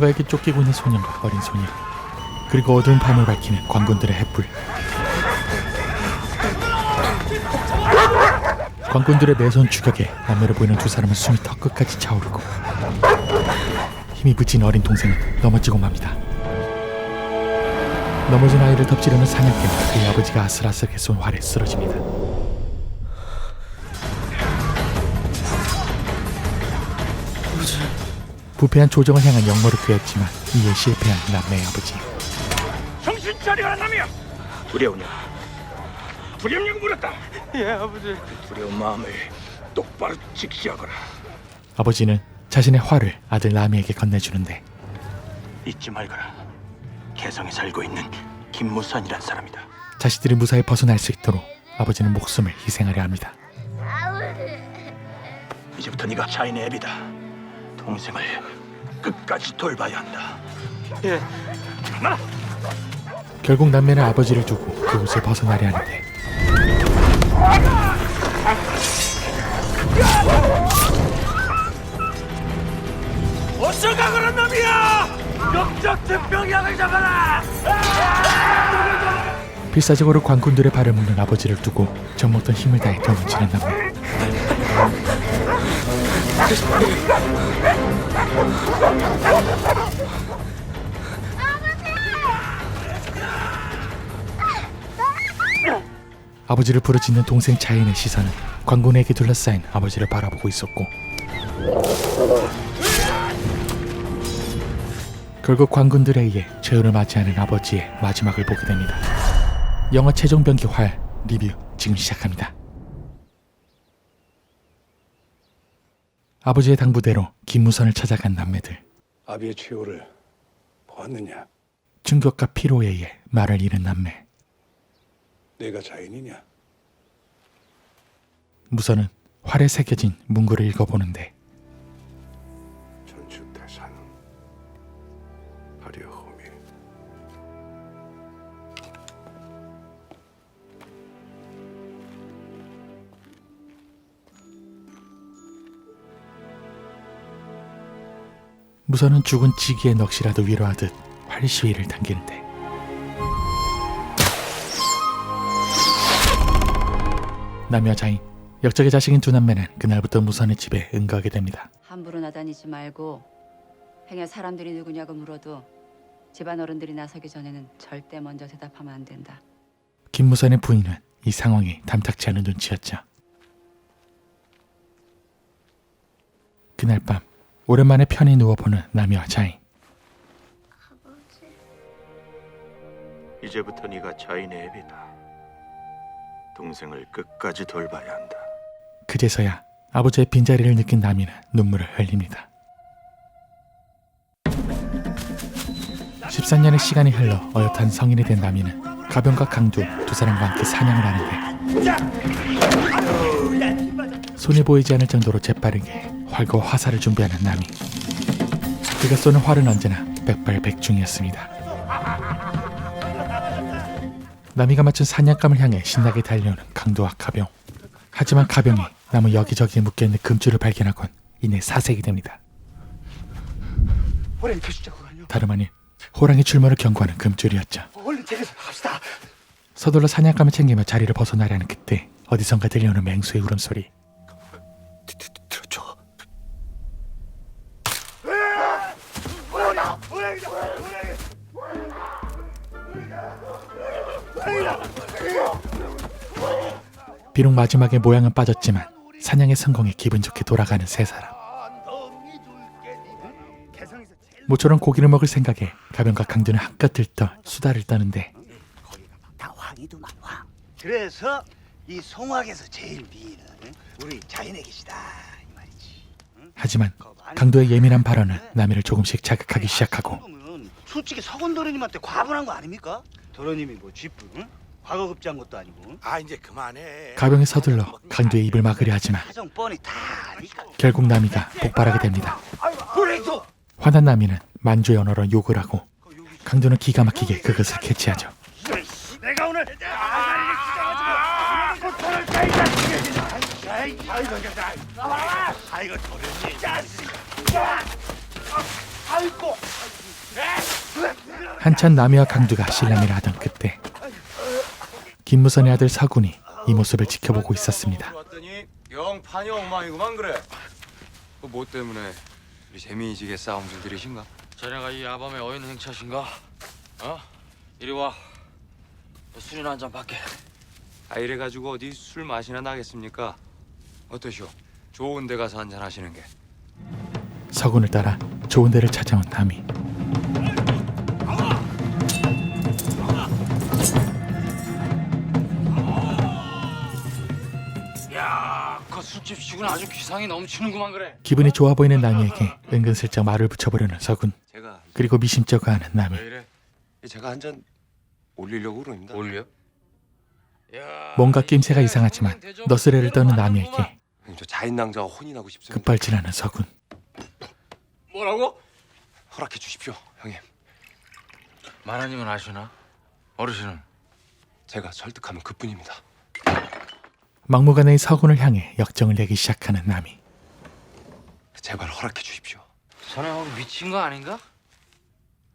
누군가에게 쫓기고 있는 소년과 어린 소녀, 그리고 어두운 밤을 밝히는 광군들의 횃불. 광군들의 매서운 추격에 남매로 보이는 두 사람은 숨이 턱 끝까지 차오르고 힘이 붙인 어린 동생은 넘어지고 맙니다. 넘어진 아이를 덮치려는 사냥개와 그의 아버지가 아슬아슬하게 쏜 활에 쓰러집니다. 부패한 조정을 향한 역모를 꾀했지만 이에 실패한 남매의 아버지. 정신 차려라 남이야. 두려우냐? 두렵냐고 물었다. 예, 아버지. 두려운 마음을 똑바로 직시하거라. 아버지는 자신의 활을 아들 라미에게 건네주는데 잊지 말거라. 개성에 살고 있는 김무선이란 사람이다. 자식들이 무사히 벗어날 수 있도록 아버지는 목숨을 희생하려 합니다. 이제부터 네가 자인의 애비다. 동생을 끝까지 돌봐야 한다. 예. 나 결국 남매는 아버지를 두고 그곳을 벗어나려 하는데 어서 가거라 남이야. 역적 병약을 잡아라. 필사적으로 광군들의 발을 묶는 아버지를 두고 젖먹던 힘을 다해 도망치는 남매. 아버지를 부르짖는 동생 자인의 시선은 광군에게 둘러싸인 아버지를 바라보고 있었고 결국 광군들에 의해 최후를 맞이하는 아버지의 마지막을 보게 됩니다. 영화 최종병기 활 리뷰 지금 시작합니다. 아버지의 당부대로 김무선을 찾아간 남매들. 아비의 최후를 보았느냐? 충격과 피로에 의해 말을 잃은 남매. 내가 자인이냐? 무선은 활에 새겨진 문구를 읽어보는데 전추태산 하려호미. 무선은 죽은 지기의 넋이라도 위로하듯 활 시위를 당기는데 남녀 자인 역적의 자식인 두 남매는 그날부터 무선의 집에 응가하게 됩니다. 함부로 나다니지 말고 행여 사람들이 누구냐고 물어도 집안 어른들이 나서기 전에는 절대 먼저 대답하면 안 된다. 김무선의 부인은 이 상황이 탐탁치 않은 눈치였죠. 그날 밤 오랜만에 편히 누워보는 남녀 자인. 이제부터 네가 자인의 애비다. 동생을 끝까지 돌봐야 한다. 그제서야 아버지의 빈자리를 느낀 남이는 눈물을 흘립니다. 13년의 시간이 흘러 어엿한 성인이 된 남이는 가병과 강두 두 사람과 함께 사냥을 하는데 손이 보이지 않을 정도로 재빠르게 활과 화살을 준비하는 남이. 그가 쏘는 활은 언제나 백발백중이었습니다. 남이가 맞춘 사냥감을 향해 신나게 달려오는 강두와 가병. 하지만 가병이 나무 여기저기에 묶여있는 금줄을 발견하곤 이내 사색이 됩니다. 호랑이 표시자고 가요. 다름 아닌 호랑이 출몰을 경고하는 금줄이었죠. 얼른 제게서 갑시다. 서둘러 사냥감을 챙기며 자리를 벗어나려는 그때 어디선가 들려오는 맹수의 울음소리. 들어줘. 비록 마지막에 모양은 빠졌지만 사냥의 성공에 기분 좋게 돌아가는 세 사람. 모처럼 고기를 먹을 생각에 가병과 강두는 한껏 들떠 수다를 떠는데 다 황이두만 황. 그래서 이 송악에서 제일 미인은 우리 자인의 기시다 이 말이지. 하지만 강두의 예민한 발언은 남이를 조금씩 자극하기 시작하고 솔직히 서건 도련님한테 과분한 거 아닙니까? 도련님이 뭐 쥐뿔, 응? 과거급제한 것도 아니고. 아 이제 그만해. 가병이 서둘러 강두의 입을 막으려 하지만 사정 뻔히 다 아니까. 결국 남이가 복발하게 됩니다. 화난 남이는 만주의 언어로 욕을 하고 강두는 기가 막히게 그것을 캐치하죠. 내가 오늘 아이고 도련님. 아이고. 한참 남이와 강두가 실랑이를 하던 그때 김무선의 아들 서군이 이 모습을 지켜보고 있었습니다. 왔더니 영 판이 엉망이구만 그래. 뭐 때문에 우리 재미지게 싸움 좀 들이신가? 자네가 이 야밤에 어인 행차신가? 어? 이리 와. 술이나 한잔 받게. 아 이래 가지고 어디 술 마시나 나겠습니까? 어떠시오? 좋은 데 가서 한잔 하시는 게. 서군을 따라 좋은 데를 찾아온 남이. 야, 그 술집 치고는 아주 기상이 넘치는구만 그래. 기분이 좋아 보이는 남이에게 은근슬쩍 말을 붙여보려는 서군. 제가 그리고 미심쩍어하는 남이. 왜 이래? 제가 한 잔 올리려고 그럽니다. 올려? 야, 뭔가 낌새가 이상하지만 너스레를 떠는 남이에게 저 자인낭자와 혼이 나고 싶습니다. 급발진하는 서군. 뭐라고? 허락해 주십시오, 형님. 마나님은 아시나? 어르신은? 제가 설득하면 그뿐입니다. 막무가내의 서군을 향해 역정을 내기 시작하는 남이. 제발 허락해 주십시오. 자네 오늘 미친 거 아닌가?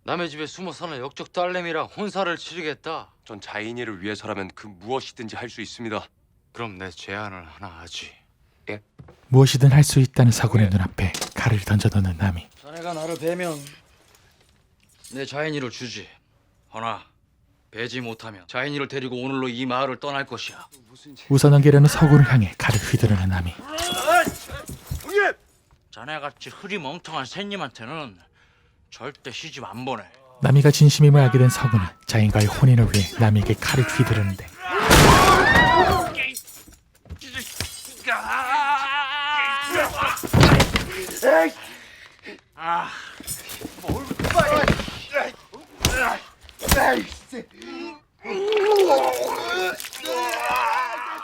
남의 집에 숨어 사는 역적 딸내미랑 혼사를 치르겠다. 전 자인이를 위해서라면 그 무엇이든지 할 수 있습니다. 그럼 내 제안을 하나 하지. 무엇이든 할 수 있다는 서군의 눈앞에 칼을 던져놓는 남이. 자네가 나를 베면 내 자인이를 주지. 허나 베지 못하면 자인이를 데리고 오늘로 이 마을을 떠날 것이야. 웃어넘기려는 서군을 향해 칼을 휘두르는 남이. 자네같이 흐리멍텅한 새님한테는 절대 시집 안 보내. 남이가 진심임을 알게 된 서군은 자인과의 혼인을 위해 남이에게 칼을 휘두르는데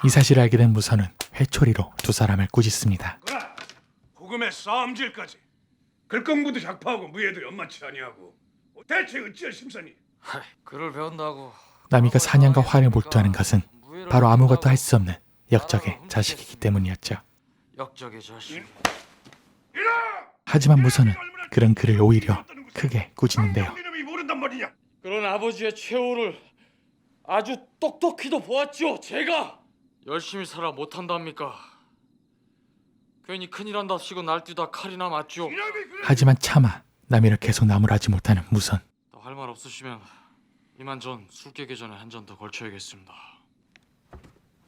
이 사실을 알게 된 무선은 회초리로 두 사람을 꾸짖습니다. 복음의 싸움질까지 글공부도 작파하고 무예도 연마치 아니하고 대체 어찌할 심사니? 하이, 글을 배운다고. 남이가 사냥과 활에 몰두하는 것은 바로 아무것도 할 수 없는 역적의 자식이기 때문이었죠. 역적의 자식. 하지만 무선은 그런 그를 오히려 크게 꾸짖는데요. 이름이 모른단 말이냐? 그런 아버지의 최후를 아주 똑똑히도 보았죠. 제가 열심히 살아 못한답니까? 괜히 큰일한답시고 날뛰다 칼이나 맞죠. 하지만 차마 남이를 계속 나무라지 못하는 무선. 더 할 말 없으시면 이만 전 술 깨기 전에 한 잔 더 걸쳐야겠습니다.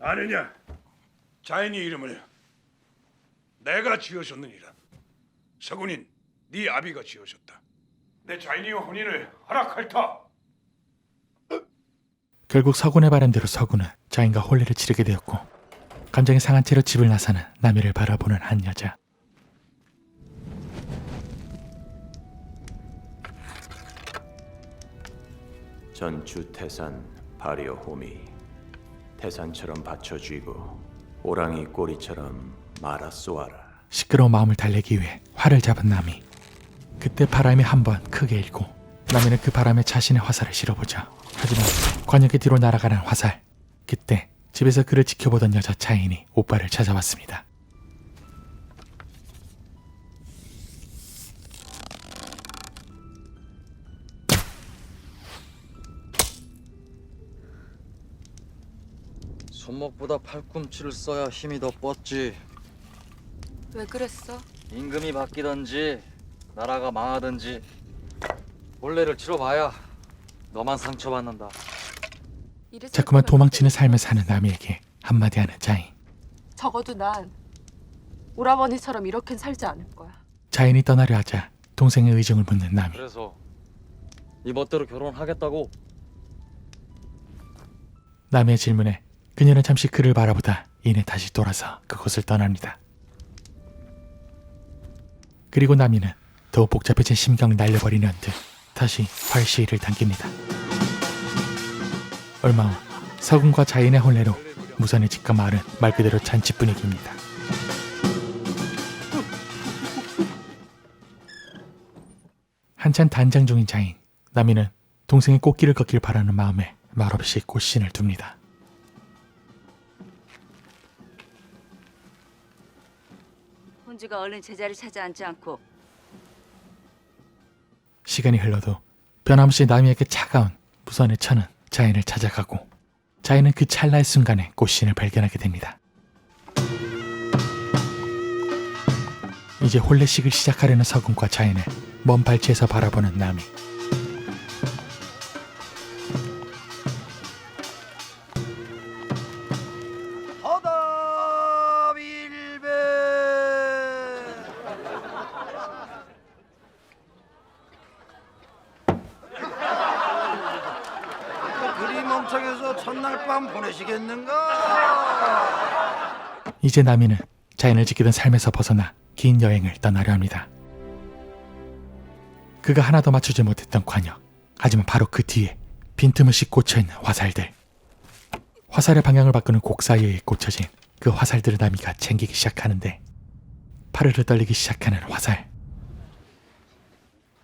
아느냐? 자인이 이름을 내가 지으셨느니라. 서군인 네 아비가 지으셨다. 내 자인이와 혼인을 허락할터. 결국 서군의 바람대로 서군은 자인과 혼례를 치르게 되었고 감정이 상한 채로 집을 나서는 남이를 바라보는 한 여자. 전주 태산 발효 호미 태산처럼 받쳐쥐고 오랑이 꼬리처럼 말아 쏘아라. 시끄러운 마음을 달래기 위해 활을 잡은 남이. 그때 바람이 한 번 크게 일고 남이는 그 바람에 자신의 화살을 실어보자. 하지만 관역의 뒤로 날아가는 화살. 그때 집에서 그를 지켜보던 여자 자인이 오빠를 찾아왔습니다. 손목보다 팔꿈치를 써야 힘이 더 뻗지. 왜 그랬어? 임금이 바뀌든지 나라가 망하든지 혼례를 치러봐야 너만 상처받는다. 자꾸만 도망치는 삶을 사는 남이에게 한마디 하는 자인. 적어도 난 오라버니처럼 이렇게는 살지 않을 거야. 자인이 떠나려 하자 동생의 의중을 묻는 남이. 그래서 이 멋대로 결혼하겠다고? 남의 질문에 그녀는 잠시 그를 바라보다 이내 다시 돌아서 그곳을 떠납니다. 그리고 남이는 더욱 복잡해진 심경을 날려버리는 듯 다시 활시위를 당깁니다. 얼마 후 서군과 자인의 혼례로 무선의 집과 마을은 말 그대로 잔치 분위기입니다. 한참 단장 중인 자인. 남이는 동생의 꽃길을 걷길 바라는 마음에 말없이 꽃신을 둡니다. 혼주가 얼른 제자리 찾아 앉지 않고 시간이 흘러도 변함없이 나미에게 차가운 무선의 천은 자인을 찾아가고 자인은 그 찰나의 순간에 꽃신을 발견하게 됩니다. 이제 혼례식을 시작하려는 서군과 자인을 먼 발치에서 바라보는 나미. 허다빌베 그리 멍청해서 첫날 밤 보내시겠는가? 이제 나미는 자인을 지키던 삶에서 벗어나 긴 여행을 떠나려 합니다. 그가 하나도 맞추지 못했던 관역. 하지만 바로 그 뒤에 빈틈없이 꽂혀있는 화살들. 화살의 방향을 바꾸는 곡 사이에 꽂혀진 그 화살들을 나미가 챙기기 시작하는데 파르르 떨리기 시작하는 화살.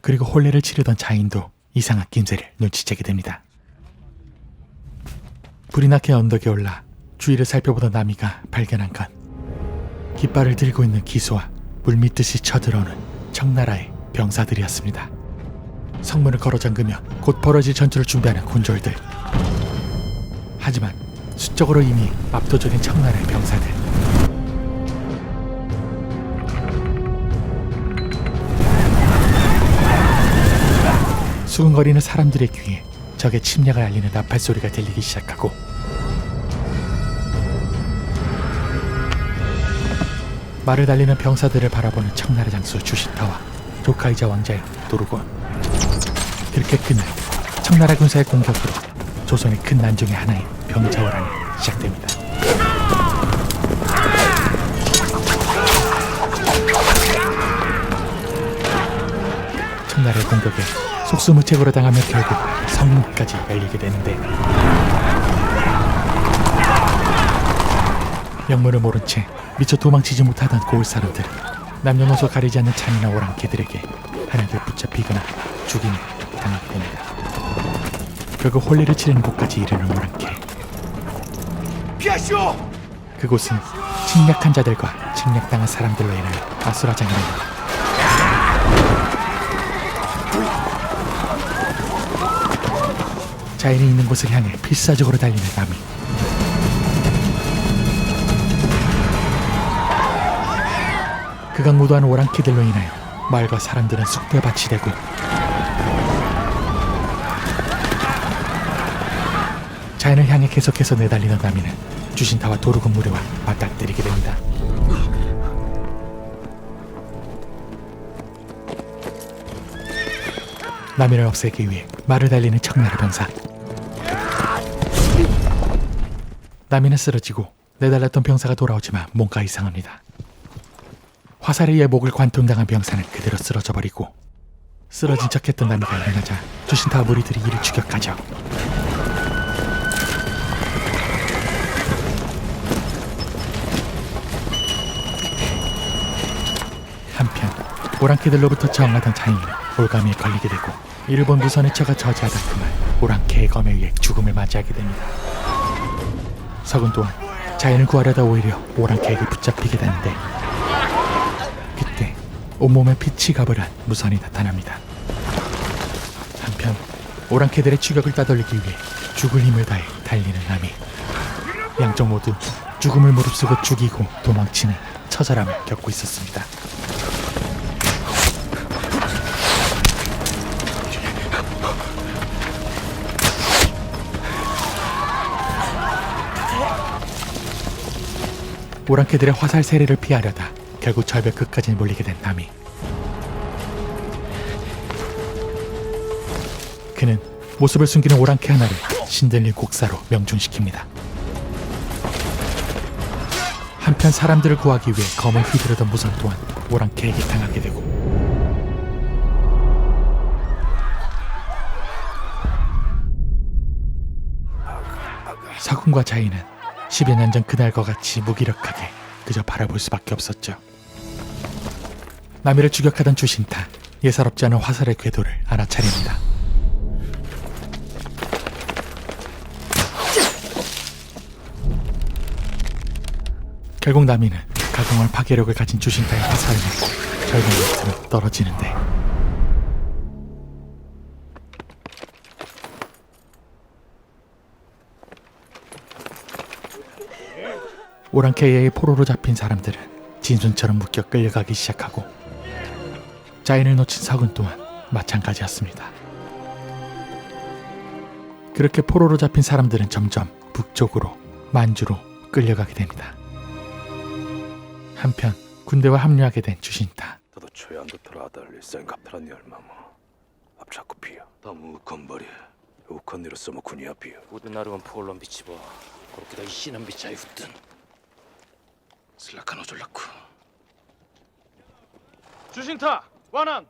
그리고 혼례를 치르던 자인도 이상한 낌새를 눈치채게 됩니다. 불이 나게 언덕에 올라 주위를 살펴보던 나미가 발견한 건 깃발을 들고 있는 기수와 물밀듯이 쳐들어오는 청나라의 병사들이었습니다. 성문을 걸어 잠그며 곧 벌어질 전투를 준비하는 군졸들. 하지만 수적으로 이미 압도적인 청나라의 병사들. 수근거리는 사람들의 귀에 적의 침략을 알리는 나팔 소리가 들리기 시작하고 말을 달리는 병사들을 바라보는 청나라 장수 주신타와 조카이자 왕자의 도르곤. 그렇게 그날 청나라 군사의 공격으로 조선의 큰 난 중의 하나인 병자호란이 시작됩니다. 청나라의 공격에 속수무책으로 당하며 결국 성문까지 열리게 되는데 영문을 모른 채 미처 도망치지 못하던 고을 사람들은 남녀노소 가리지 않는 잔인한 오랑캐들에게 하나둘 붙잡히거나 죽임을 당하게 됩니다. 결국 혼례를 치르는 곳까지 이르는 오랑캐. 피하시오! 그곳은 침략한 자들과 침략당한 사람들로 인하여 아수라장입니다. 자인이 있는 곳을 향해 필사적으로 달리는 나미. 극악무도한 오랑캐들로 인하여 마을과 사람들은 쑥대밭이 되고 자인을 향해 계속해서 내달리는 나미는 주신타와 도르곤 무리와 맞닥뜨리게 됩니다. 나미를 없애기 위해 말을 달리는 청나라 병사. 나미는 쓰러지고 내달렸던 병사가 돌아오지만 뭔가 이상합니다. 화살에 의해 목을 관통당한 병사는 그대로 쓰러져 버리고 쓰러진 척했던 나미가 일어나자 주신타와 무리들이 이를 추격하죠. 한편 오랑캐들로부터 저항하던 자인은 올가미에 걸리게 되고 이를 본 무선의 처가 저지하던 그만 오랑캐의 검에 의해 죽음을 맞이하게 됩니다. 서군 또한 자인을 구하려다 오히려 오랑캐에게 붙잡히게 되는데 그때 온몸에 빛이 가버란 무선이 나타납니다. 한편 오랑캐들의 추격을 따돌리기 위해 죽을 힘을 다해 달리는 나미. 양쪽 모두 죽음을 무릅쓰고 죽이고 도망치는 처절함을 겪고 있었습니다. 오랑캐들의 화살 세례를 피하려다 결국 절벽 끝까지 몰리게 된 나미. 그는 모습을 숨기는 오랑캐 하나를 신들린 곡사로 명중시킵니다. 한편 사람들을 구하기 위해 검을 휘두르던 무선 또한 오랑캐에게 당하게 되고 서군과 자인은 10여 년 전 그날과 같이 무기력하게 그저 바라볼 수밖에 없었죠. 나미를 추격하던 주신타, 예사롭지 않은 화살의 궤도를 알아차립니다. 결국 나미는 가공할 파괴력을 가진 주신타의 화살을 맞고 절벽 밑으로 떨어지는데 오랑캐의 포로로 잡힌 사람들은 진순처럼 묶여 끌려가기 시작하고 자인을 놓친 서군 또한 마찬가지였습니다. 그렇게 포로로 잡힌 사람들은 점점 북쪽으로 만주로 끌려가게 됩니다. 한편 군대와 합류하게 된 주신타. 너도 최안도 들어아달리 생각하라니 얼마모 앞잡고 피어 너무 건버리 우컨니로 써먹 군이야 피어 우드나르건 포올런 비치버 그렇게 다 이씨는 비차이 훗든 슬라카노 졸라쿠 주신타 완한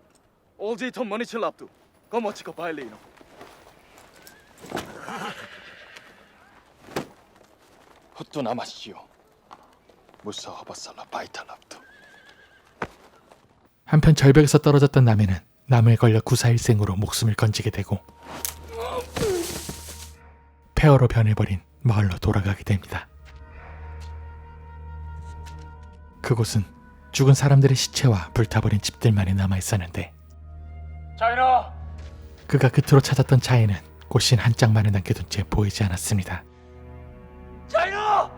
올제이터 머니칠 랍두 거머치거 바일레이노 헛도 남았시오 무사 허바살라 바이탈랍두 한편 절벽에서 떨어졌던 남해는 나무에 걸려 구사일생으로 목숨을 건지게 되고 폐허로 변해버린 마을로 돌아가게 됩니다. 그곳은 죽은 사람들의 시체와 불타버린 집들만이 남아있었는데 자이나 그가 끝으로 찾았던 자인은 꽃신 한 짝만을 남겨둔 채 보이지 않았습니다. 자이나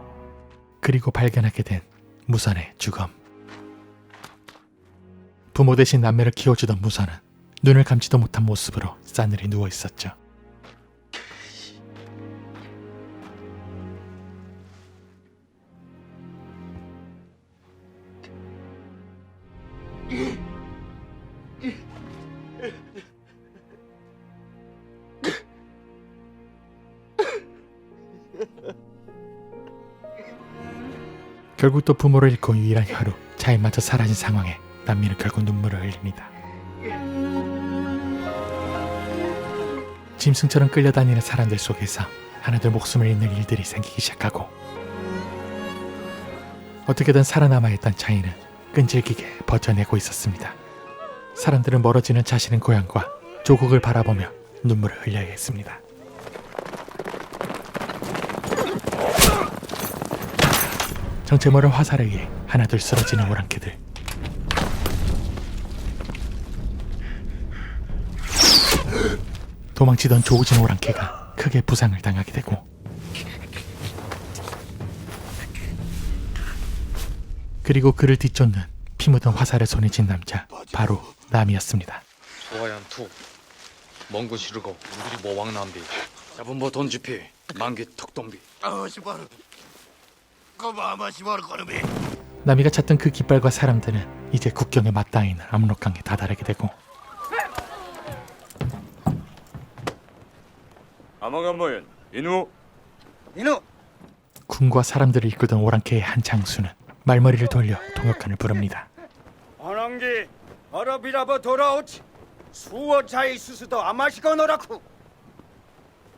그리고 발견하게 된 무선의 죽음. 부모 대신 남매를 키워주던 무선은 눈을 감지도 못한 모습으로 싸늘히 누워있었죠. 결국 또 부모를 잃고 유일한 혈육 자인마저 사라진 상황에 남미는 결국 눈물을 흘립니다. 짐승처럼 끌려다니는 사람들 속에서 하나둘 목숨을 잃는 일들이 생기기 시작하고 어떻게든 살아남아있던 자인은 끈질기게 버텨내고 있었습니다. 사람들은 멀어지는 자신의 고향과 조국을 바라보며 눈물을 흘려야 했습니다. 정체모를 화살에 의해 하나둘 쓰러지는 오랑캐들. 도망치던 조우진 오랑캐가 크게 부상을 당하게 되고 그리고 그를 뒤쫓는 피 묻은 화살에 손에 쥔 남자 바로 남이었습니다. 소하얀 투 멍구 시르고 우들이 모왕남비 잡은 뭐 돈지피 만기 턱돈비 남이가 찾던 그 깃발과 사람들은 이제 국경에 맞닿아 있는 압록강에 다다르게 되고 아마간모연 인우 군과 사람들을 이끌던 오랑캐의 한 장수는 말머리를 돌려 통역한을 부릅니다. 어랑기 어러비라버 돌아오치 수어차이 수수도 아마시고 노라쿠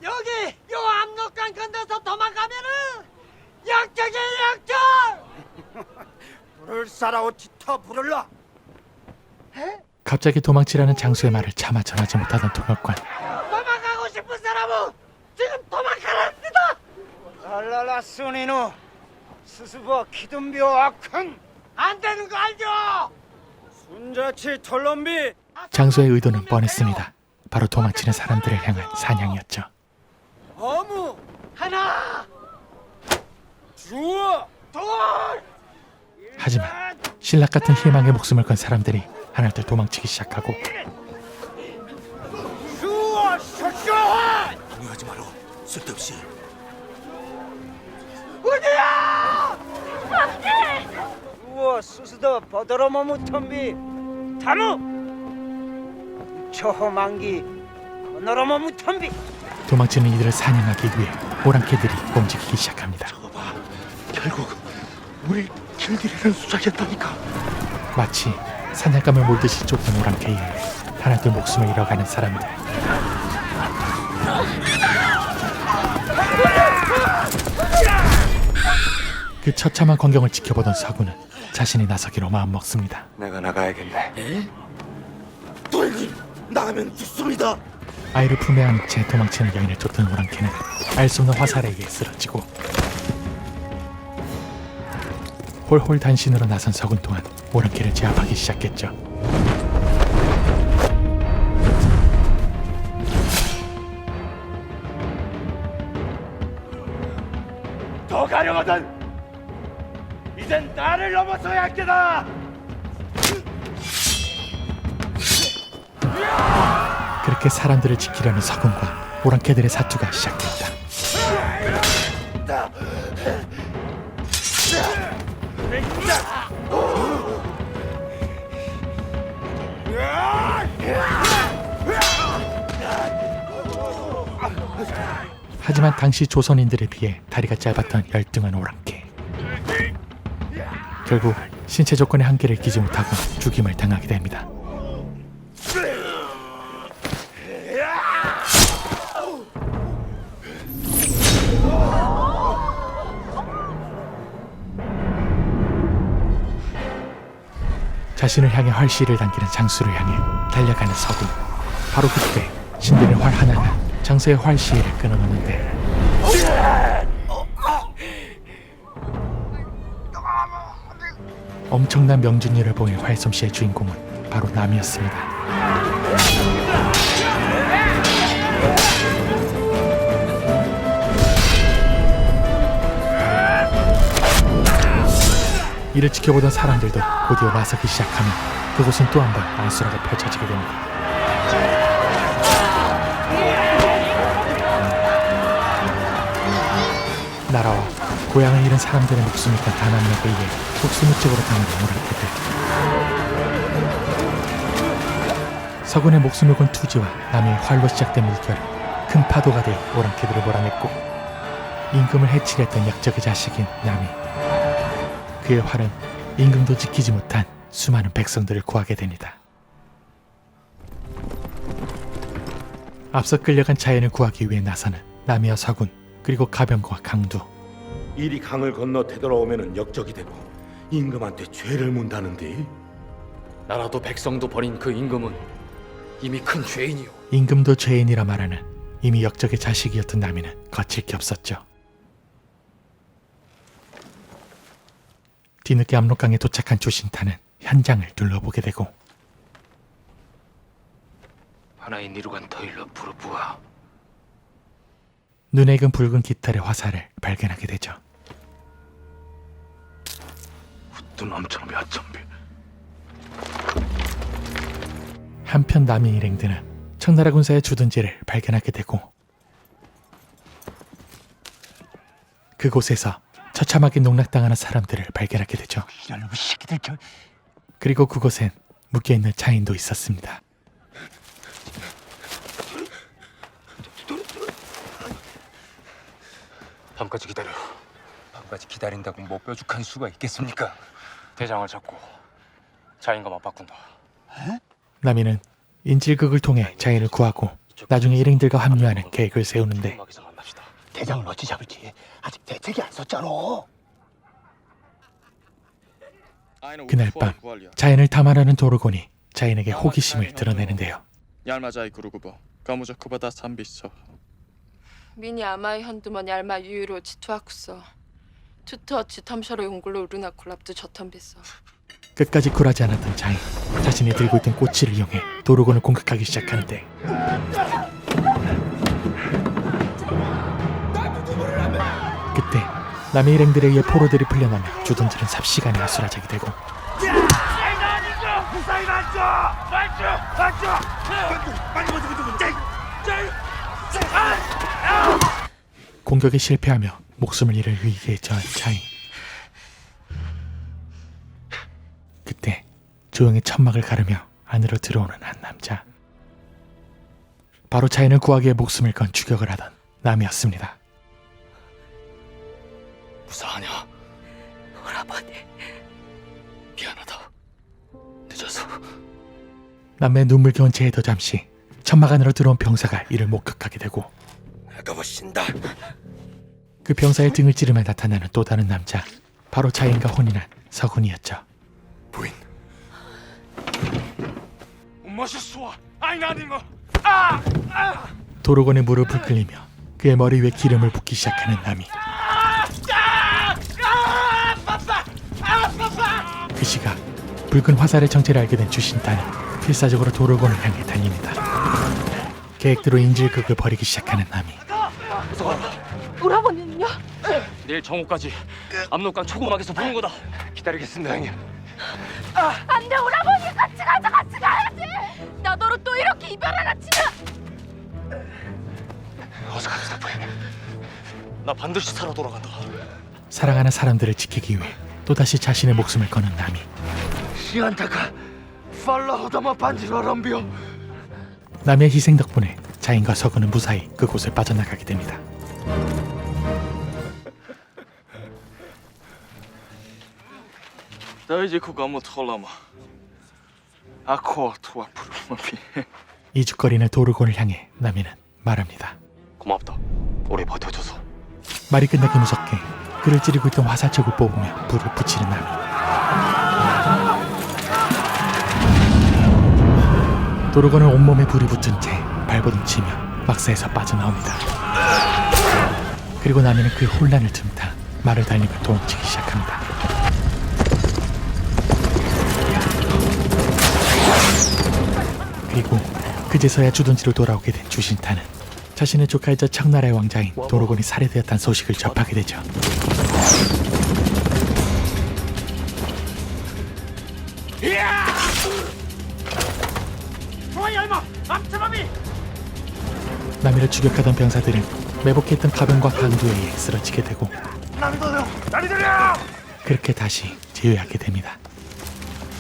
여기 요 압록강 건너서 도망가면은 약적이야 약적 불을 쏴라오치 터 불을라 갑자기 도망치라는 장수의 말을 차마 전하지 못하던 통역관. 도망가고 싶은 사람은 지금 도망가랍니다 알라라 순이노 스스버 기둥비오 악한 안 되는 거 알죠? 순자치 털럼비 장수의 의도는 뻔했습니다. 바로 도망치는 사람들을 향한 사냥이었죠. 어무 하나 주어 둘 하지만 신락 같은 희망의 목숨을 건 사람들이 하나둘 도망치기 시작하고 주어 셔셔 동요하지 마라 쓸데없이 어디야 주어 수수도 버더러머무 텀비 다무 초호만기 건너러머무 텀비 도망치는 이들을 사냥하기 위해 오랑캐들이 움직이기 시작합니다. 결국 우리 길들이를 수작했다니까 마치 사냥감을 몰듯이 쫓던 오랑캐에 의해 하나둘 목숨을 잃어가는 사람들. 그 처참한 광경을 지켜보던 서구는 자신이 나서기로 마음먹습니다. 내가 나가야겠네. 도련님 나가면 죽습니다 아이를 품에 안은 채 도망치는 여인을 쫓던 오랑캐는 알 수 없는 화살에 의해 쓰러지고 홀홀 단신으로 나선 서군 또한 오랑캐를 제압하기 시작했죠. 더 가려거든 이젠 나를 넘어서야 할 게다. 그렇게 사람들을 지키려는 서군과 오랑캐들의 사투가 시작됐다. 하지만 당시 조선인들에 비해 다리가 짧았던 열등한 오랑캐. 결국 신체 조건의 한계를 끼지 못하고 죽임을 당하게 됩니다. 자신을 향해 활시를 당기는 장수를 향해 달려가는 서군. 바로 그때 신들의 활 하나가 장수의 활시를 끊어놓는데 엄청난 명중률을 보인 활솜씨의 주인공은 바로 남이었습니다. 이를 지켜보던 사람들도 곧이어 나서기 시작하며 그곳은 또 한 번 안수라가 펼쳐지게 됩니다. 나라와 고향을 잃은 사람들의 목숨을 건 단합력에 의해 속수무책으로 당하는 오랑캐들. 서군의 목숨을 건 투지와 남의 활로 시작된 물결은 큰 파도가 되어 오랑캐들을 몰아냈고 임금을 해치려 했던 역적의 자식인 남이. 그의 활은 임금도 지키지 못한 수많은 백성들을 구하게 됩니다. 앞서 끌려간 자연을 구하기 위해 나서는 남이와 서군, 그리고 가병과 강두. 이리 강을 건너 되돌아오면은 역적이 되고 임금한테 죄를 문다는데. 나라도 백성도 버린 그 임금은 이미 큰 죄인이요. 임금도 죄인이라 말하는 이미 역적의 자식이었던 남이는 거칠 게 없었죠. 뒤늦게 압록강에 도착한 조신타는 현장을 둘러보게 되고 하나의 니루간 더일러 부르부아. 눈에 익은 붉은 깃털의 화살을 발견하게 되죠. 훗둔 엄청 몇천비. 한편 남이 일행들은 청나라 군사의 주둔지를 발견하게 되고 그곳에서 처참하게 농락당하는 사람들을 발견하게 되죠. 이놈의 새끼들 그리고 그곳엔 묶여있는 자인도 있었습니다. 밤까지 기다려. 밤까지 기다린다고 뭐 뾰족한 수가 있겠습니까? 대장을 잡고 자인과 맞바꾼다. 남이는 인질극을 통해 자인을 구하고 나중에 일행들과 합류하는 계획을 세우는데 대장은 어찌 잡을지 아직 대책이 안 썼잖아. 그날 밤 자인을 탐하려는 도르곤이 자인에게 호기심을 드러내는데요. 얄마자이 그루구버 가무자쿠바다 삼비서 미니 아마이 현두먼 얄마 유유로 지투하쿠서 투투어치 텀셔로 용글로 우르나 콜랍도 저텀비서. 끝까지 굴하지 않았던 자인. 자신이 들고 있던 꼬치를 이용해 도르곤을 공격하기 시작하는데 그때 남의 일행들에 의해 포로들이 풀려나며 주둔지는 삽시간에 아수라장이 되고 공격에 실패하며 목숨을 잃을 위기에 처한 자인. 그때 조용히 천막을 가르며 안으로 들어오는 한 남자. 바로 자인을 구하기 위해 목숨을 건 추격을 하던 남이었습니다. 무사하냐? 오라버니. 미안하다. 늦어서. 남의 눈물겨운 재에도 잠시 천막 안으로 들어온 병사가 이를 목격하게 되고 나가보신다. 그 병사의 등을 찌르며 나타나는 또 다른 남자. 바로 자인과 혼인한 서군이었죠. 부인. 멋있어. 아이나닝어. 도르곤의 무릎을 꿇리며 그의 머리 위에 기름을 붓기 시작하는 남이. 그 시각 붉은 화살의 정체를 알게 된 주신타는 필사적으로 도르곤을 향해 달립니다. 계획대로 인질극을 벌이기 시작하는 남이. 우리 아버님은요? 내일 정오까지 압록강 초고막에서 보는 거다. 기다리겠습니다, 형님. 안돼, 우리 아버님 같이 가자, 같이 가야지. 나 너로 또 이렇게 이별 하나 치면. 어서 갑시다, 부인. 나 반드시 살아 돌아간다. 사랑하는 사람들을 지키기 위해 또다시 자신의 목숨을 거는 나미. 시안타카 팔라호다마 반지로럼비오. 남의 희생 덕분에 자인과 서구는 무사히 그곳을 빠져나가게 됩니다. 다이지쿠 가모 톨라마 아코 투와 프루마피. 이죽거리는 도르곤을 향해 나미는 말합니다. 고맙다. 오래 버텨줘서. 말이 끝나기 무섭게 그를 찌르고 있던 화살촉을 뽑으며 불을 붙이는 나미. 도르곤은 온몸에 불이 붙은 채 발버둥치며 막사에서 빠져나옵니다. 그리고 나미는 그 혼란을 틈타 말을 달리며 도망치기 시작합니다. 그리고 그제서야 주둔지로 돌아오게 된 주신타는 자신의 조카이자 청나라의 왕자인 도르곤이 살해되었다는 소식을 접하게 되죠. 나미를 추격하던 병사들은 매복했던 가병과 강도에 의해 쓰러지게 되고 그렇게 다시 제외하게 됩니다.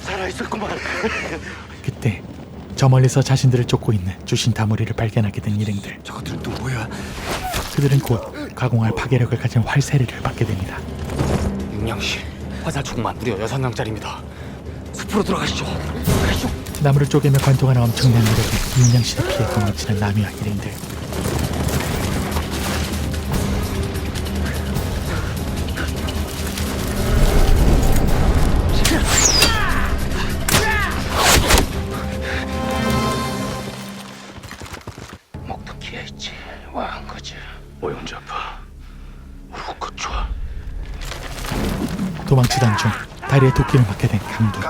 살아있었구만. 그때 저 멀리서 자신들을 쫓고 있는 주신타 무리를 발견하게 된 일행들. 저것들은 또 뭐야? 그들은 곧 가공할 파괴력을 가진 활세례를 받게 됩니다. 육량씨, 화살촉만 무려 6명짜리입니다. 숲으로 들어가시죠. 나무를 쪼개며 관통하는 엄청난 무력에 윤양씨를 피해 도망치는 나미와 일행들. 목도 기어있지. 와한 거지. 오용자파. 우쿠초아. 도망치던 중 다리에 도끼를 맞게 된 강도.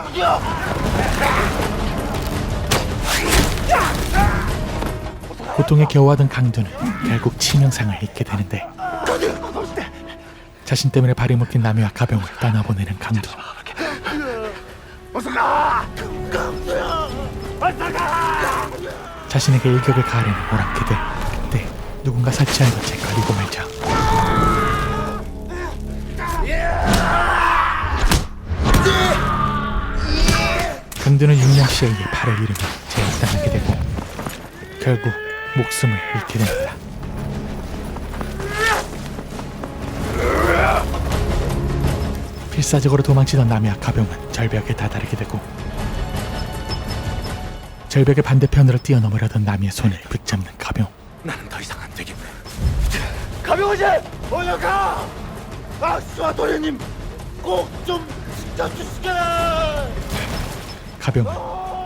고통에 겨워하던 강도는 결국 치명상을 입게 되는데 자신 때문에 발이 묶인 나미와 가병을 떠나보내는 강도. 자신에게 일격을 가하려는 오랑캐들. 그때 누군가 설치한 것에 걸리고 말죠. 강도는 윤양씨에 의해 팔을 잃으며 제압당하게 되고 결국 목숨을 잃게 됩니다. 필사적으로 도망치던 나미와 가병은 절벽에 다다르게 되고 절벽의 반대편으로 뛰어넘으려던 나미의 손을 붙잡는 가병. 나는 더 이상 안 되겠네. 가병호지! 오여가! 아수아 도련님 꼭 좀 지켜주시게라! 가병은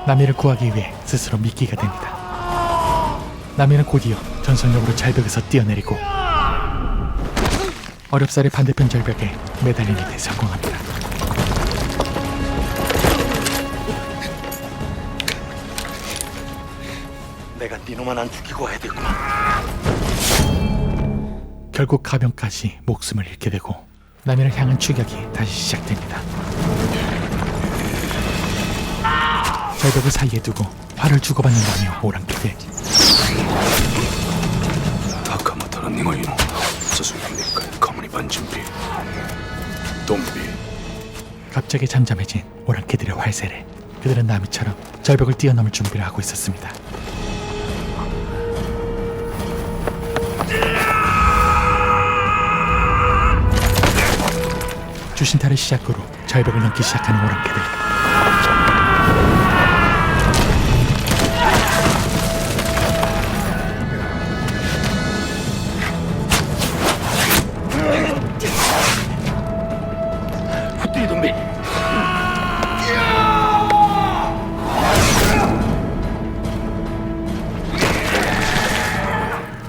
나미를 구하기 위해 스스로 미끼가 됩니다. 나미는 곧이어 전속력으로 절벽에서 뛰어내리고 어렵사리 반대편 절벽에 매달리는 데 성공합니다. 내가 니놈만 안 죽이고 해야 되구나. 결국 가병까지 목숨을 잃게 되고 나미를 향한 추격이 다시 시작됩니다. 절벽을 사이에 두고 활을 주고받는 나미와 오랑캐들. 아까마타는 니마이노 스승님께 가문이 반준비 동비. 갑자기 잠잠해진 오랑캐들의 활세를 그들은 나미처럼 절벽을 뛰어넘을 준비를 하고 있었습니다. 주신타를 시작으로 절벽을 넘기 시작하는 오랑캐들. 후띠 동비.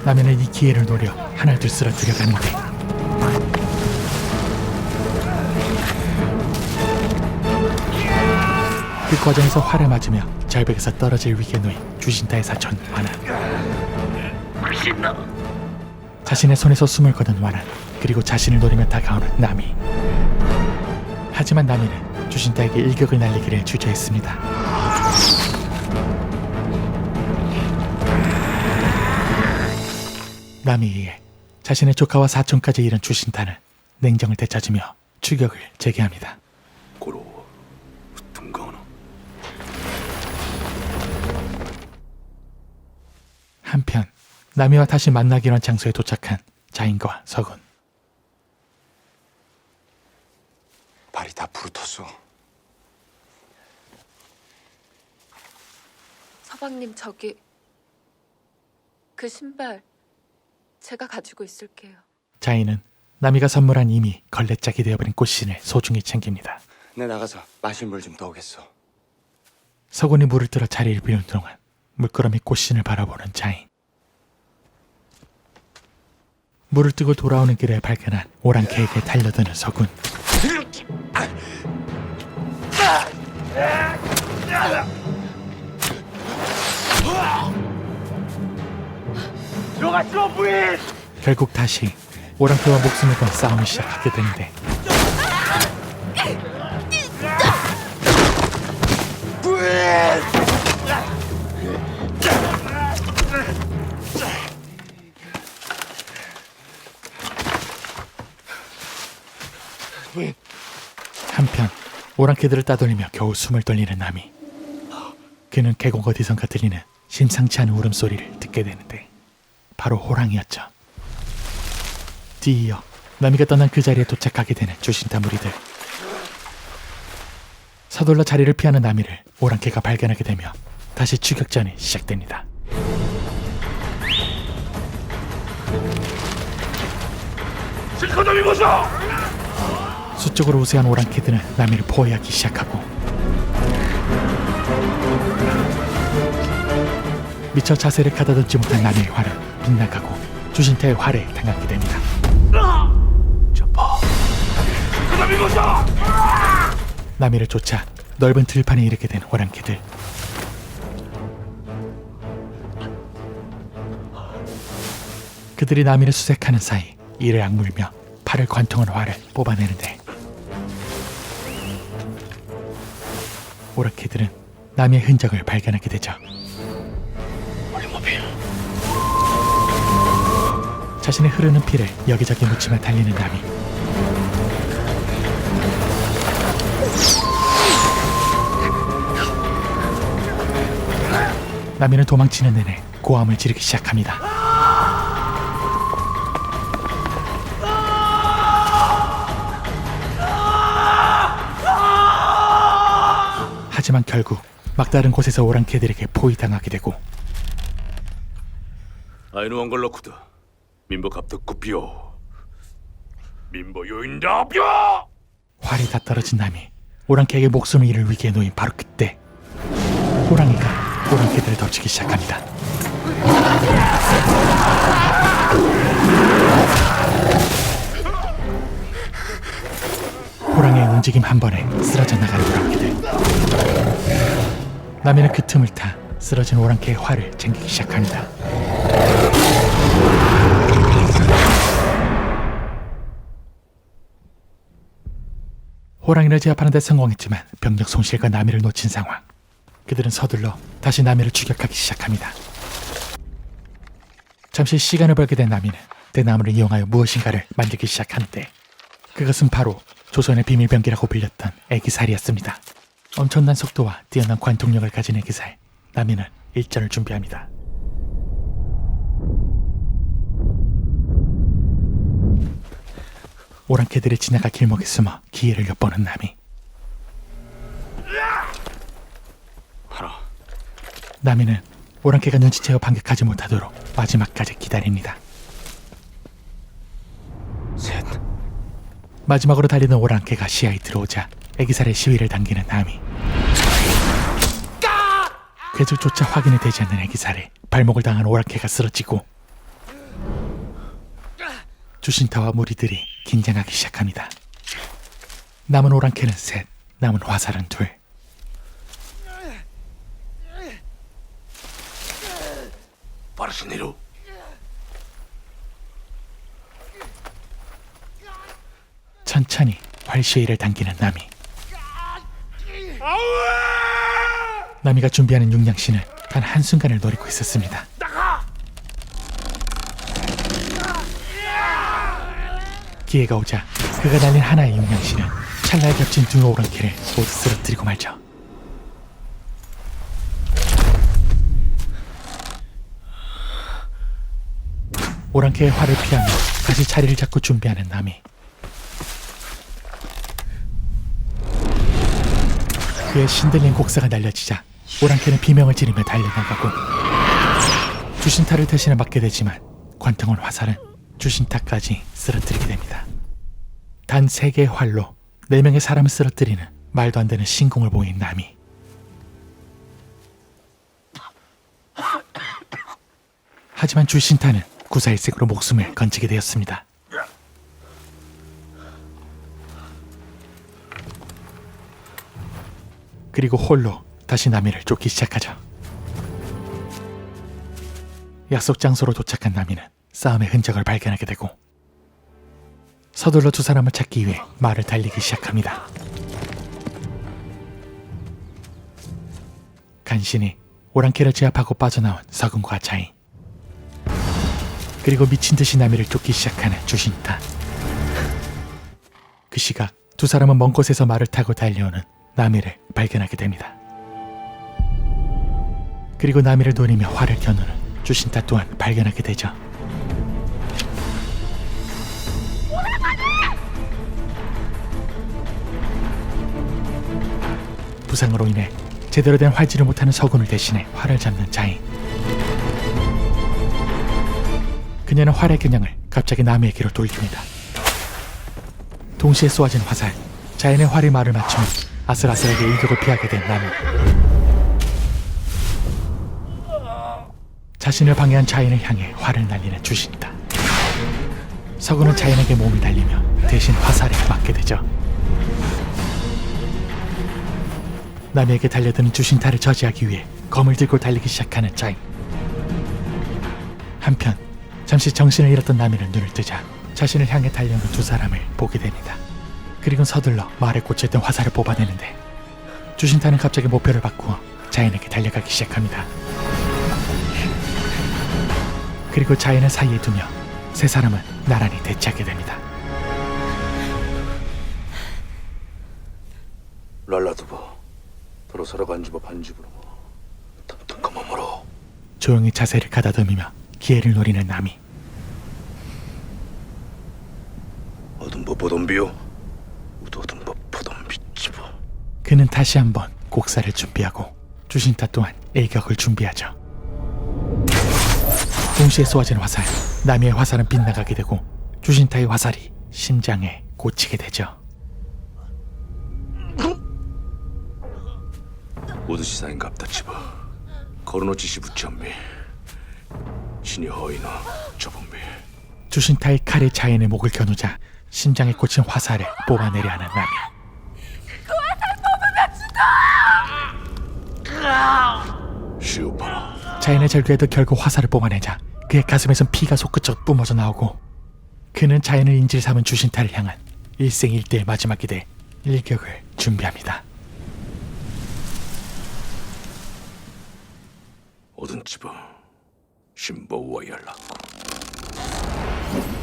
나미는 이 기회를 노려 하나둘 쓰러뜨려 가는데 그 과정에서 활을 맞으며 절벽에서 떨어질 위기에 놓인 주신타의 사촌 하나. 자신의 손에서 숨을 거둔 와란, 그리고 자신을 노리며 다가오는 나미. 하지만 나미는 주신타에게 일격을 날리기를 주저했습니다. 나미에 자신의 조카와 사촌까지 잃은 주신타는 냉정을 되찾으며 추격을 재개합니다. 고로 등강하나. 한편 나미와 다시 만나기로 한 장소에 도착한 자인과 서군. 발이 다 부르텄어. 서방님 저기 그 신발 제가 가지고 있을게요. 자인은 나미가 선물한 이미 걸레짝이 되어버린 꽃신을 소중히 챙깁니다. 내 나가서 마실 물 좀 떠오겠어. 서군이 물을 들어 자리를 비운 동안 물끄러미 꽃신을 바라보는 자인. 물을 뜨고 돌아오는 길에 발견한 오랑캐에게 달려드는 서군. 들어갔어 부인. 결국 다시 오랑캐와 목숨을 건 싸움을 시작하게 되는데 한편 오랑캐들을 따돌리며 겨우 숨을 돌리는 나미. 그는 계곡 어디선가 들리는 심상치 않은 울음소리를 듣게 되는데 바로 호랑이였죠. 뒤이어 나미가 떠난 그 자리에 도착하게 되는 주신타 무리들. 서둘러 자리를 피하는 나미를 오랑캐가 발견하게 되며 다시 추격전이 시작됩니다. 실컷 입어서. 수적으로 우세한 오랑캐들은 나미를 포위하기 시작하고 미처 자세를 가다듬지 못한 나미의 활은 빗나가고 주신타의 활에 당하게 됩니다. 실컷 입어서. 나미를 쫓아 넓은 들판에 이르게 된 오랑캐들. 그들이 나미를 수색하는 사이 이를 악물며 팔을 관통한 활을 뽑아내는데 오랑캐들은 나미의 흔적을 발견하게 되죠. 자신의 흐르는 피를 여기저기 묻히며 달리는 나미. 나미는 도망치는 내내 고함을 지르기 시작합니다. 하지만 결국 막다른 곳에서 오랑캐들에게 포위당하게 되고 아이누 원걸로쿠드 민보 갑득구비오 민보 요인다뼈. 활이 다 떨어진 나미. 오랑캐에게 목숨을 잃을 위기에 놓인 바로 그때 호랑이가 오랑캐들을 덮치기 시작합니다. 호랑이의 움직임 한 번에 쓰러져 나가는 오랑캐들. 나미는 그 틈을 타 쓰러진 오랑캐의 활을 챙기기 시작합니다. 호랑이를 제압하는 데 성공했지만 병력 손실과 나미를 놓친 상황. 그들은 서둘러 다시 나미를 추격하기 시작합니다. 잠시 시간을 벌게 된 나미는 대나무를 이용하여 무엇인가를 만들기 시작하는데 그것은 바로 조선의 비밀병기라고 불렸던 애기살이었습니다. 엄청난 속도와 뛰어난 관통력을 가진 애기살. 나미는 일전을 준비합니다. 오랑캐들이 지나갈 길목에 숨어 기회를 엿보는 나미. 나미는 오랑캐가 눈치채어 반격하지 못하도록 마지막까지 기다립니다. 셋. 마지막으로 달리는 오랑캐가 시야에 들어오자 애기살의 시위를 당기는 나미. 궤적조차 확인이 되지 않는 애기살에 발목을 당한 오랑캐가 쓰러지고 주신타와 무리들이 긴장하기 시작합니다. 남은 오랑캐는 셋, 남은 화살은 둘. 빠르시네로. 천천히 활시위를 당기는 나미. 나미가 준비하는 육량신을 단 한순간을 노리고 있었습니다. 기회가 오자 그가 날린 하나의 육량신은 찰나에 겹친 두 오랑캐를 모두 쓰러뜨리고 말죠. 오랑캐의 활을 피하며 다시 자리를 잡고 준비하는 나미. 그의 신들린 곡사가 날려지자 오랑캐는 비명을 지르며 달려나가고 주신타를 대신에 맞게 되지만 관통한 화살은 주신타까지 쓰러뜨리게 됩니다. 단 3개의 활로 4명의 사람을 쓰러뜨리는 말도 안 되는 신공을 보인 나미. 하지만 주신타는 구사일색으로 목숨을 건지게 되었습니다. 그리고 홀로 다시 나미를 쫓기 시작하죠. 약속 장소로 도착한 나미는 싸움의 흔적을 발견하게 되고 서둘러 두 사람을 찾기 위해 말을 달리기 시작합니다. 간신히 오랑캐를 제압하고 빠져나온 서금과 자인, 그리고 미친 듯이 나미를 쫓기 시작하는 주신타. 그 시각 두 사람은 먼 곳에서 말을 타고 달려오는 나미를 발견하게 됩니다. 그리고 나미를 노리며 활을 겨누는 주신타 또한 발견하게 되죠. 부상으로 인해 제대로 된 활질을 못하는 서군을 대신해 활을 잡는 자인. 그녀는 활의 균형을 갑자기 나미에게로 돌립니다. 동시에 쏘아진 화살, 자인의 활이 말을 맞추며 아슬아슬하게 일격을 피하게 된 나미. 자신을 방해한 자인을 향해 활을 날리는 주신타. 서군은 자인에게 몸을 달리며 대신 화살에 맞게 되죠. 나미에게 달려드는 주신타를 저지하기 위해 검을 들고 달리기 시작하는 자인. 한편 잠시 정신을 잃었던 나미는 눈을 뜨자 자신을 향해 달려오는 두 사람을 보게 됩니다. 그리고 서둘러 말에 꽂혀있던 화살을 뽑아내는데 주신타는 갑자기 목표를 바꾸어 자인에게 달려가기 시작합니다. 그리고 자인을 사이에 두며 세 사람은 나란히 대치하게 됩니다. 랄라드바 도로사라 간지바 반집으로 탐탐까마모로. 조용히 자세를 가다듬으며 기회를 노리는 나미. 어둠보 보덤비요 우도둠보 보덤비치보. 그는 다시 한번 곡사를 준비하고 주신타 또한 일격을 준비하죠. 동시에 쏘아진 화살, 나미의 화살은 빗나가게 되고 주신타의 화살이 심장에 꽂히게 되죠. 오드시사인갑다 치바 거르노치시 부천미 신이 허이나 저분미. 주신타의 칼이 자인의 목을 겨누자 심장에 꽂힌 화살을 뽑아내려 하는 나미. 시우파. 자인의 절규에도 결국 화살을 뽑아내자 그의 가슴에선 피가 솟구쳐 뿜어져 나오고 그는 자인을 인질 삼은 주신타를 향한 일생일대의 마지막 기대 일격을 준비합니다. 오든치바 신보와 연락고.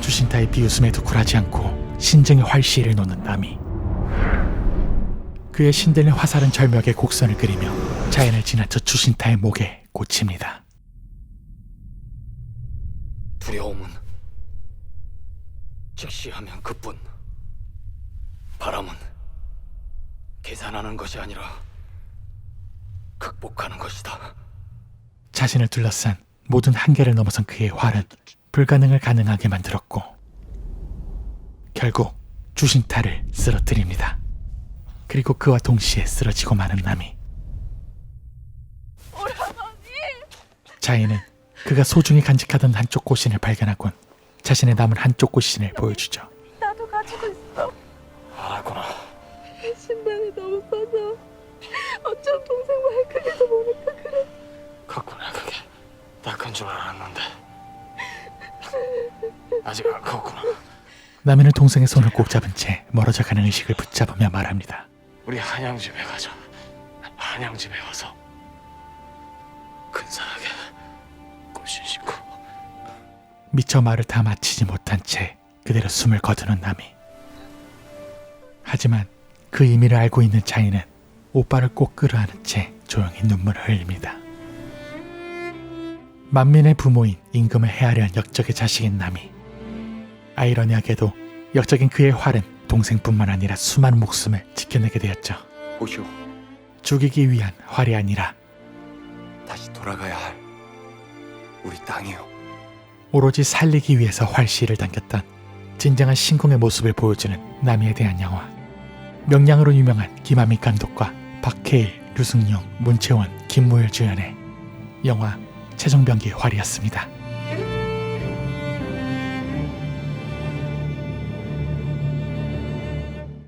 주신타의 비웃음에도 굴하지 않고 신정의 활시위를 놓는 나미. 그의 신들린 화살은 절벽에 곡선을 그리며 자인을 지나쳐 주신타의 목에 꽂힙니다. 두려움은 직시하면 그뿐. 바람은 계산하는 것이 아니라 극복하는 것이다. 자신을 둘러싼 모든 한계를 넘어선 그의 활은 불가능을 가능하게 만들었고 결국 주신타를 쓰러뜨립니다. 그리고 그와 동시에 쓰러지고 마는 나미. 자인은 그가 소중히 간직하던 한쪽 꽃신을 발견하곤 자신의 남은 한쪽 꽃신을 보여주죠. 나도 가지고 있어. 알았구나. 심장이 너무 커서 어쩜 동생 말 크게도 모를까 그래. 컸구나. 그게 다 큰 줄 알았는데 아직 안 컸구나. 남이는 동생의 손을 꼭 잡은 채 멀어져 가는 의식을 붙잡으며 말합니다. 우리 한양집에 가자. 한양집에 가서 근사하게 꽃신 신고. 미처 말을 다 마치지 못한 채 그대로 숨을 거두는 남이. 하지만 그 의미를 알고 있는 자인은 오빠를 꼭 끌어안은 채 조용히 눈물을 흘립니다. 만민의 부모인 임금을 헤아려 한 역적의 자식인 남이. 아이러니하게도 역적인 그의 활은 동생뿐만 아니라 수많은 목숨을 지켜내게 되었죠. 오시오. 죽이기 위한 활이 아니라 다시 돌아가야 할 우리 땅이요. 오로지 살리기 위해서 활시를 당겼던 진정한 신공의 모습을 보여주는 남이에 대한 영화. 명량으로 유명한 김한미 감독과 박해일, 류승룡, 문채원, 김무열 주연의 영화 최종병기의 활이었습니다.